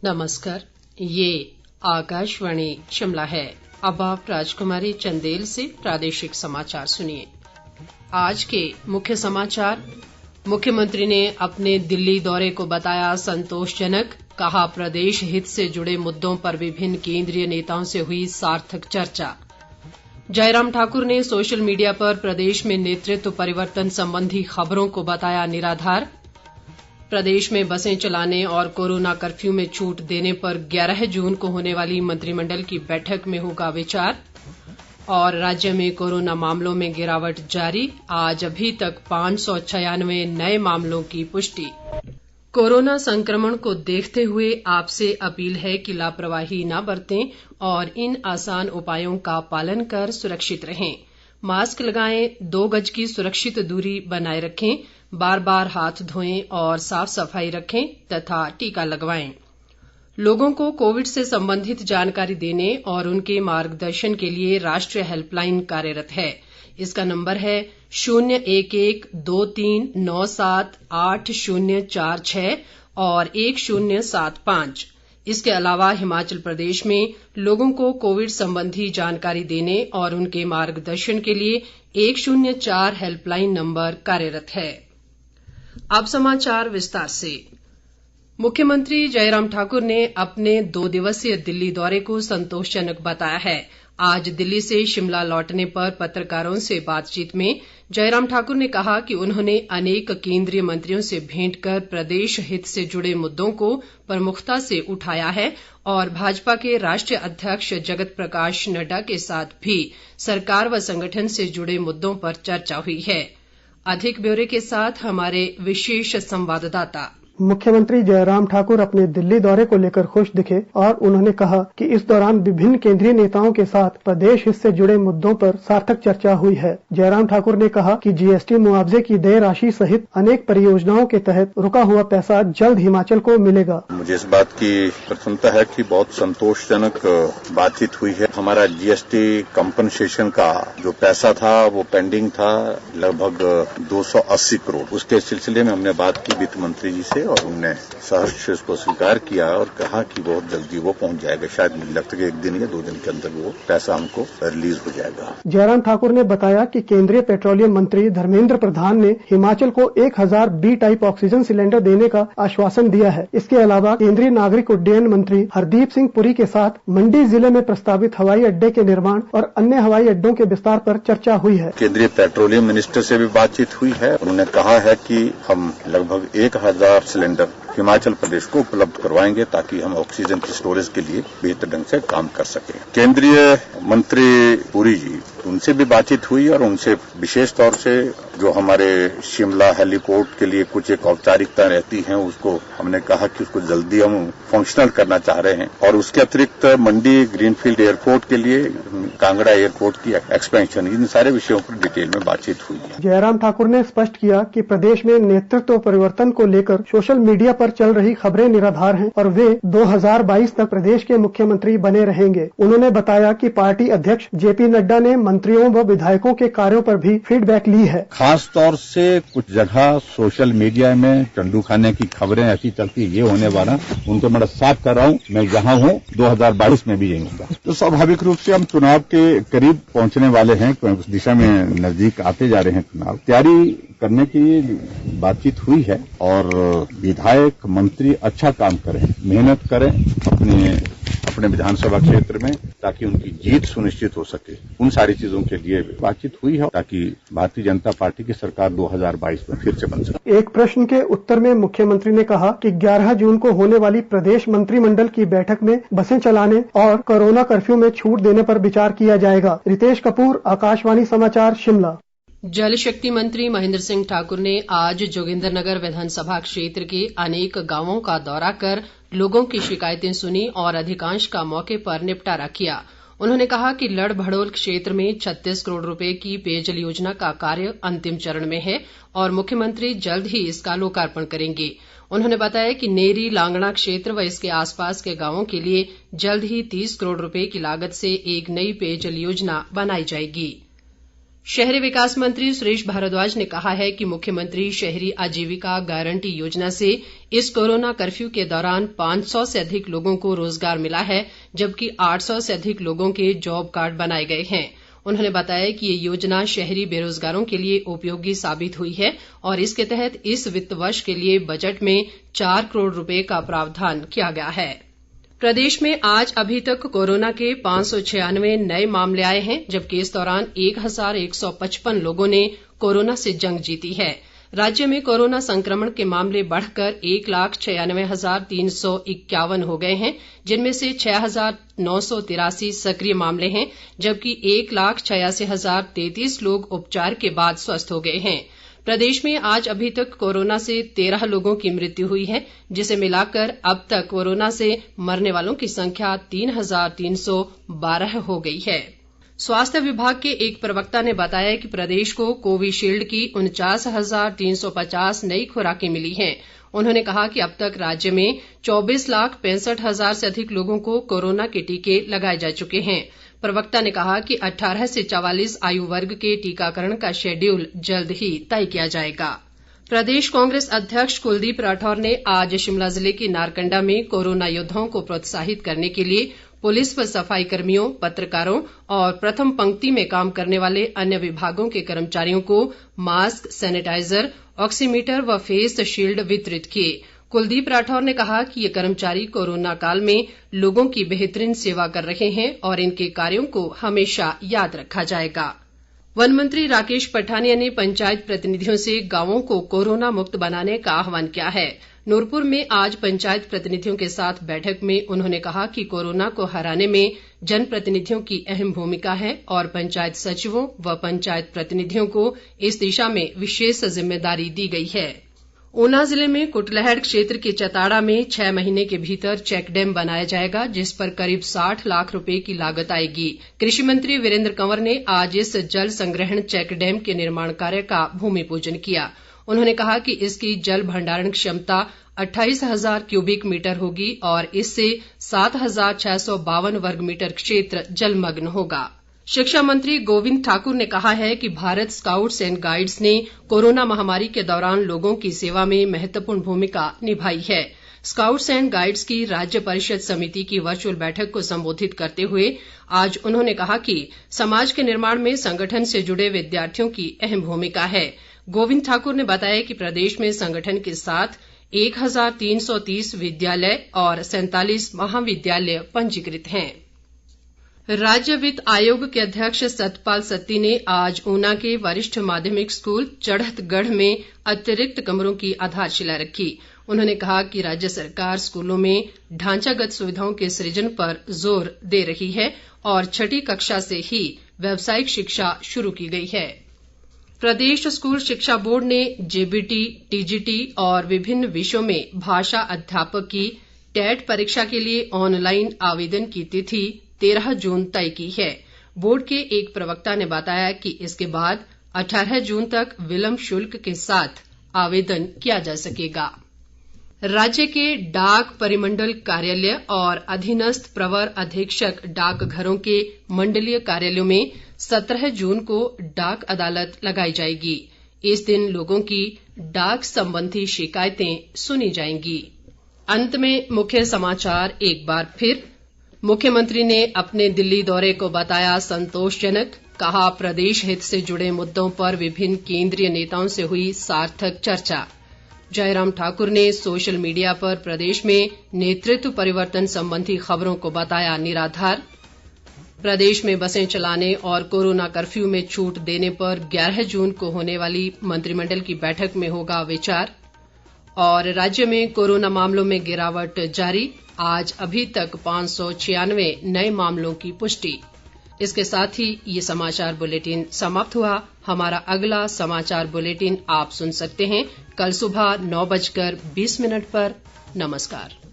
नमस्कार, ये आकाशवाणी शिमला है। अब आप राजकुमारी चंदेल से प्रादेशिक समाचार सुनिए। आज के मुख्य समाचार। मुख्यमंत्री ने अपने दिल्ली दौरे को बताया संतोषजनक, कहा प्रदेश हित से जुड़े मुद्दों पर विभिन्न केंद्रीय नेताओं से हुई सार्थक चर्चा। जयराम ठाकुर ने सोशल मीडिया पर प्रदेश में नेतृत्व परिवर्तन संबंधी खबरों को बताया निराधार। प्रदेश में बसें चलाने और कोरोना कर्फ्यू में छूट देने पर 11 जून को होने वाली मंत्रिमंडल की बैठक में होगा विचार। और राज्य में कोरोना मामलों में गिरावट जारी, आज अभी तक 596 नए मामलों की पुष्टि। कोरोना संक्रमण को देखते हुए आपसे अपील है कि लापरवाही न बरतें और इन आसान उपायों का पालन कर सुरक्षित रहें। मास्क लगाएं, 2 गज की सुरक्षित दूरी बनाए रखें, बार बार हाथ धोएं और साफ सफाई रखें तथा टीका लगवाएं। लोगों को कोविड से संबंधित जानकारी देने और उनके मार्गदर्शन के लिए राष्ट्रीय हेल्पलाइन कार्यरत है। इसका नंबर है 011123978046 और 1075। इसके अलावा हिमाचल प्रदेश में लोगों को कोविड संबंधी जानकारी देने और उनके मार्गदर्शन के लिए 104 हेल्पलाइन नंबर कार्यरत है। अब समाचार विस्तार से। मुख्यमंत्री जयराम ठाकुर ने अपने 2 दिवसीय दिल्ली दौरे को संतोषजनक बताया है। आज दिल्ली से शिमला लौटने पर पत्रकारों से बातचीत में जयराम ठाकुर ने कहा कि उन्होंने अनेक केंद्रीय मंत्रियों से भेंट कर प्रदेश हित से जुड़े मुद्दों को प्रमुखता से उठाया है और भाजपा के राष्ट्रीय अध्यक्ष जगत प्रकाश नड्डा के साथ भी सरकार व संगठन से जुड़े मुद्दों पर चर्चा हुई है। अधिक ब्यौरे के साथ हमारे विशेष संवाददाता। मुख्यमंत्री जयराम ठाकुर अपने दिल्ली दौरे को लेकर खुश दिखे और उन्होंने कहा कि इस दौरान विभिन्न केंद्रीय नेताओं के साथ प्रदेश हित से जुड़े मुद्दों पर सार्थक चर्चा हुई है। जयराम ठाकुर ने कहा कि जीएसटी मुआवजे की देय राशि सहित अनेक परियोजनाओं के तहत रुका हुआ पैसा जल्द हिमाचल को मिलेगा। मुझे इस बात की प्रसन्नता है कि बहुत संतोषजनक बातचीत हुई है। हमारा जीएसटी कंपनसेशन का जो पैसा था वो पेंडिंग था, लगभग 280 करोड़। उसके सिलसिले में हमने बात की वित्त मंत्री जी से और उन्होंने सहर्ष से उसको स्वीकार किया और कहा कि बहुत जल्दी वो पहुंच जाएगा। शायद मुझे लगता है कि 1 दिन या 2 दिन के अंदर वो पैसा हमको रिलीज हो जाएगा। जयराम ठाकुर ने बताया कि केंद्रीय पेट्रोलियम मंत्री धर्मेंद्र प्रधान ने हिमाचल को 1000 बी टाइप ऑक्सीजन सिलेंडर देने का आश्वासन दिया है। इसके अलावा केंद्रीय नागरिक उड्डयन मंत्री हरदीप सिंह पुरी के साथ मंडी जिले में प्रस्तावित हवाई अड्डे के निर्माण और अन्य हवाई अड्डों के विस्तार पर चर्चा हुई है। केंद्रीय पेट्रोलियम मिनिस्टर से भी बातचीत हुई है। उन्होंने कहा है कि हम लगभग 1000 सिलेंडर हिमाचल प्रदेश को उपलब्ध करवाएंगे ताकि हम ऑक्सीजन की स्टोरेज के लिए बेहतर ढंग से काम कर सकें। केंद्रीय मंत्री पुरी जी, उनसे भी बातचीत हुई और उनसे विशेष तौर से जो हमारे शिमला हेलीपोर्ट के लिए कुछ एक औपचारिकता रहती है उसको हमने कहा कि उसको जल्दी हम फंक्शनल करना चाह रहे हैं और उसके अतिरिक्त मंडी ग्रीनफील्ड एयरपोर्ट के लिए कांगड़ा एयरपोर्ट की एक्सपेंशन, इन सारे विषयों पर डिटेल में बातचीत हुई है। जयराम ठाकुर ने स्पष्ट किया कि प्रदेश में नेतृत्व परिवर्तन को लेकर सोशल मीडिया पर चल रही खबरें निराधार हैं और वे 2022 तक प्रदेश के मुख्यमंत्री बने रहेंगे। उन्होंने बताया कि पार्टी अध्यक्ष जेपी नड्डा ने मंत्रियों व विधायकों के कार्यों पर भी फीडबैक ली है। खास तौर से कुछ जगह सोशल मीडिया में चंडू खाने की खबरें ऐसी चलती, ये होने वाला, उनको मैं साफ कर रहा हूँ। मैं यहाँ हूँ, 2022 में भी यही होगा। तो स्वाभाविक रूप से हम चुनाव के करीब पहुंचने वाले हैं, उस दिशा में नजदीक आते जा रहे हैं। चुनाव तैयारी करने की बातचीत हुई है और विधायक मंत्री अच्छा काम करें, मेहनत करें अपने विधानसभा क्षेत्र में ताकि उनकी जीत सुनिश्चित हो सके। उन सारी चीजों के लिए बातचीत हुई है ताकि भारतीय जनता पार्टी की सरकार 2022 में फिर से बन सके। एक प्रश्न के उत्तर में मुख्यमंत्री ने कहा कि 11 जून को होने वाली प्रदेश मंत्रिमंडल की बैठक में बसें चलाने और कोरोना कर्फ्यू में छूट देने पर विचार किया जाएगा। रितेश कपूर, आकाशवाणी समाचार, शिमला। जल शक्ति मंत्री महेंद्र सिंह ठाकुर ने आज जोगिंद्रनगर विधानसभा क्षेत्र के अनेक गांवों का दौरा कर लोगों की शिकायतें सुनी और अधिकांश का मौके पर निपटारा किया। उन्होंने कहा कि लड़ भड़ोल क्षेत्र में 36 करोड़ रुपए की पेयजल योजना का कार्य अंतिम चरण में है और मुख्यमंत्री जल्द ही इसका लोकार्पण करेंगे। उन्होंने बताया कि नेरी लांगड़ा क्षेत्र व इसके आसपास के गांवों के लिए जल्द ही 30 करोड़ रुपए की लागत से एक नई पेयजल योजना बनाई जाएगी। शहरी विकास मंत्री सुरेश भारद्वाज ने कहा है कि मुख्यमंत्री शहरी आजीविका गारंटी योजना से इस कोरोना कर्फ्यू के दौरान 500 से अधिक लोगों को रोजगार मिला है, जबकि 800 से अधिक लोगों के जॉब कार्ड बनाए गए हैं। उन्होंने बताया कि ये योजना शहरी बेरोजगारों के लिए उपयोगी साबित हुई है और इसके तहत इस वित्त वर्ष के लिए बजट में 4 करोड़ रुपए का प्रावधान किया गया है। प्रदेश में आज अभी तक कोरोना के 596 नए मामले आए हैं, जबकि इस दौरान 1155 लोगों ने कोरोना से जंग जीती है। राज्य में कोरोना संक्रमण के मामले बढ़कर 1,96,351 हो गए हैं, जिनमें से 6,983 सक्रिय मामले हैं, जबकि 1,86,033 लोग उपचार के बाद स्वस्थ हो गए हैं। प्रदेश में आज अभी तक कोरोना से 13 लोगों की मृत्यु हुई है, जिसे मिलाकर अब तक कोरोना से मरने वालों की संख्या 3,312 हो गई है। स्वास्थ्य विभाग के एक प्रवक्ता ने बताया कि प्रदेश को कोविशील्ड की 49,350 नई खुराकें मिली हैं। उन्होंने कहा कि अब तक राज्य में 24,65,000 से अधिक लोगों को कोरोना के टीके लगाए जा चुके हैं। प्रवक्ता ने कहा कि 18 से 44 आयु वर्ग के टीकाकरण का शेड्यूल जल्द ही तय किया जाएगा। प्रदेश कांग्रेस अध्यक्ष कुलदीप राठौर ने आज शिमला जिले के नारकंडा में कोरोना योद्धाओं को प्रोत्साहित करने के लिए पुलिस व सफाई कर्मियों, पत्रकारों और प्रथम पंक्ति में काम करने वाले अन्य विभागों के कर्मचारियों को मास्क, सैनिटाइजर, ऑक्सीमीटर व फेस शील्ड वितरित किए। कुलदीप राठौर ने कहा कि ये कर्मचारी कोरोना काल में लोगों की बेहतरीन सेवा कर रहे हैं और इनके कार्यों को हमेशा याद रखा जाएगा। वन मंत्री राकेश पठानिया ने पंचायत प्रतिनिधियों से गांवों को कोरोना मुक्त बनाने का आह्वान किया है। नूरपुर में आज पंचायत प्रतिनिधियों के साथ बैठक में उन्होंने कहा कि कोरोना को हराने में जनप्रतिनिधियों की अहम भूमिका है और पंचायत सचिवों व पंचायत प्रतिनिधियों को इस दिशा में विशेष जिम्मेदारी दी गई है। ऊना जिले में कुटलैहड़ क्षेत्र के चताड़ा में 6 महीने के भीतर चेक डैम बनाया जाएगा, जिस पर करीब 60 लाख रुपए की लागत आएगी। कृषि मंत्री वीरेंद्र कंवर ने आज इस जल संग्रहण चेक डैम के निर्माण कार्य का भूमि पूजन किया। उन्होंने कहा कि इसकी जल भंडारण क्षमता 28,000 क्यूबिक मीटर होगी और इससे 7,652 वर्ग मीटर क्षेत्र जलमग्न होगा। शिक्षा मंत्री गोविंद ठाकुर ने कहा है कि भारत स्काउट्स एंड गाइड्स ने कोरोना महामारी के दौरान लोगों की सेवा में महत्वपूर्ण भूमिका निभाई है। स्काउट्स एंड गाइड्स की राज्य परिषद समिति की वर्चुअल बैठक को संबोधित करते हुए आज उन्होंने कहा कि समाज के निर्माण में संगठन से जुड़े विद्यार्थियों की अहम भूमिका है। गोविंद ठाकुर ने बताया कि प्रदेश में संगठन के साथ 1,330 विद्यालय और 47 महाविद्यालय पंजीकृत हैं। राज्य वित्त आयोग के अध्यक्ष सतपाल सत्ती ने आज ऊना के वरिष्ठ माध्यमिक स्कूल चढ़तगढ़ में अतिरिक्त कमरों की आधारशिला रखी। उन्होंने कहा कि राज्य सरकार स्कूलों में ढांचागत सुविधाओं के सृजन पर जोर दे रही है और 6ठी कक्षा से ही व्यावसायिक शिक्षा शुरू की गई है। प्रदेश स्कूल शिक्षा बोर्ड ने जेबीटी, टीजीटी और विभिन्न विषयों में भाषा अध्यापक की टेट परीक्षा के लिए ऑनलाइन आवेदन की तिथि 13 जून तय की है। बोर्ड के एक प्रवक्ता ने बताया कि इसके बाद 18 जून तक विलंब शुल्क के साथ आवेदन किया जा सकेगा। राज्य के डाक परिमंडल कार्यालय और अधीनस्थ प्रवर अधीक्षक डाकघरों के मंडलीय कार्यालयों में 17 जून को डाक अदालत लगाई जाएगी। इस दिन लोगों की डाक संबंधी शिकायतें सुनी जाएंगी। अंत में मुख्य समाचार एक बार फिर। मुख्यमंत्री ने अपने दिल्ली दौरे को बताया संतोषजनक, कहा प्रदेश हित से जुड़े मुद्दों पर विभिन्न केंद्रीय नेताओं से हुई सार्थक चर्चा। जयराम ठाकुर ने सोशल मीडिया पर प्रदेश में नेतृत्व परिवर्तन संबंधी खबरों को बताया निराधार। प्रदेश में बसें चलाने और कोरोना कर्फ्यू में छूट देने पर 11 जून को होने वाली मंत्रिमंडल की बैठक में होगा विचार। और राज्य में कोरोना मामलों में गिरावट जारी, आज अभी तक 596 नए मामलों की पुष्टि। इसके साथ ही ये समाचार बुलेटिन समाप्त हुआ। हमारा अगला समाचार बुलेटिन आप सुन सकते हैं कल सुबह 9:20 पर। नमस्कार।